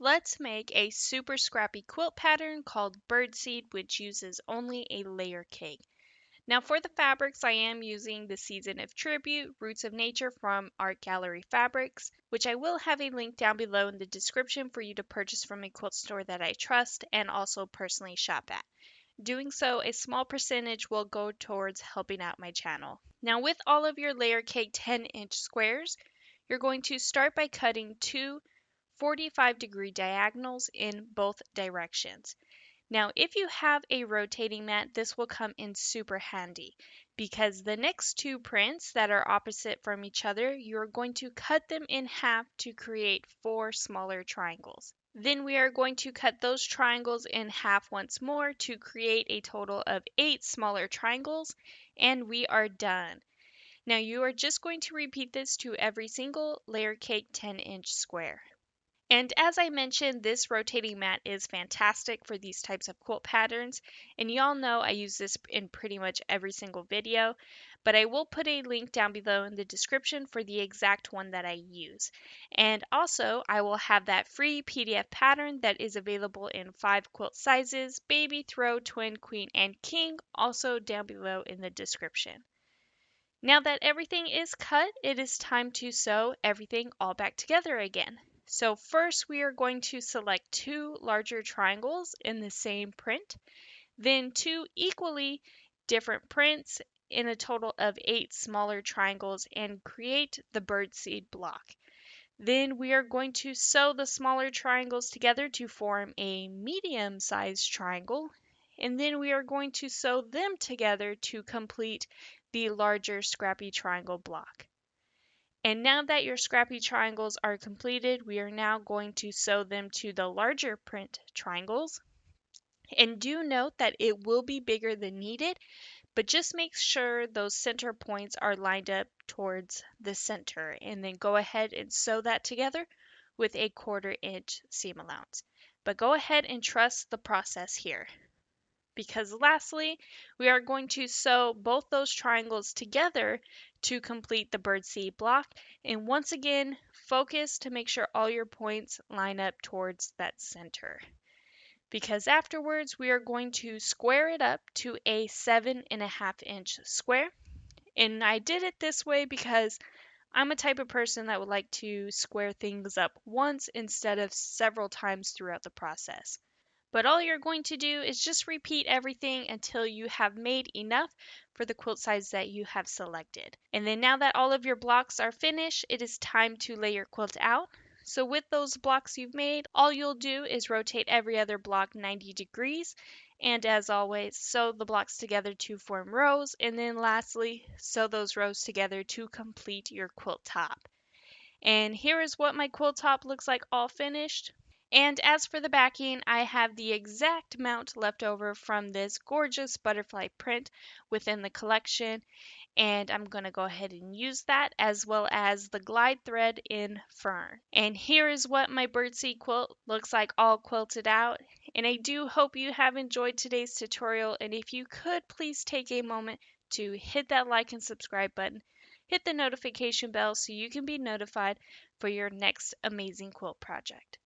Let's make a super scrappy quilt pattern called Birdseed, which uses only a layer cake. Now for the fabrics, I am using the Season of Tribute, Roots of Nature from Art Gallery Fabrics, which I will have a link down below in the description for you to purchase from a quilt store that I trust and also personally shop at. Doing so, a small percentage will go towards helping out my channel. Now with all of your layer cake 10-inch squares, you're going to start by cutting two 45-degree diagonals in both directions. Now, if you have a rotating mat, this will come in super handy because the next two prints that are opposite from each other, you're going to cut them in half to create four smaller triangles. Then we are going to cut those triangles in half once more to create a total of 8 smaller triangles, and we are done. Now you are just going to repeat this to every single layer cake 10-inch square. And as I mentioned, this rotating mat is fantastic for these types of quilt patterns. And y'all know I use this in pretty much every single video, but I will put a link down below in the description for the exact one that I use. And also, I will have that free PDF pattern that is available in 5 quilt sizes, baby, throw, twin, queen, and king, also down below in the description. Now that everything is cut, it is time to sew everything all back together again. So first we are going to select 2 larger triangles in the same print, then 2 equally different prints in a total of 8 smaller triangles and create the birdseed block. Then we are going to sew the smaller triangles together to form a medium-sized triangle, and then we are going to sew them together to complete the larger scrappy triangle block. And now that your scrappy triangles are completed, we are now going to sew them to the larger print triangles. And do note that it will be bigger than needed, but just make sure those center points are lined up towards the center. And then go ahead and sew that together with a 1/4 inch seam allowance. But go ahead and trust the process here. Because lastly, we are going to sew both those triangles together to complete the birdseed block. And once again, focus to make sure all your points line up towards that center. Because afterwards, we are going to square it up to a 7.5 inch square. And I did it this way because I'm a type of person that would like to square things up once instead of several times throughout the process. But all you're going to do is just repeat everything until you have made enough for the quilt size that you have selected. And then now that all of your blocks are finished, it is time to lay your quilt out. So with those blocks you've made, all you'll do is rotate every other block 90 degrees. And as always, sew the blocks together to form rows. And then lastly, sew those rows together to complete your quilt top. And here is what my quilt top looks like all finished. And as for the backing, I have the exact amount left over from this gorgeous butterfly print within the collection, and I'm going to go ahead and use that as well as the glide thread in fern. And here is what my birdseed quilt looks like all quilted out. And I do hope you have enjoyed today's tutorial, and if you could please take a moment to hit that like and subscribe button, hit the notification bell so you can be notified for your next amazing quilt project.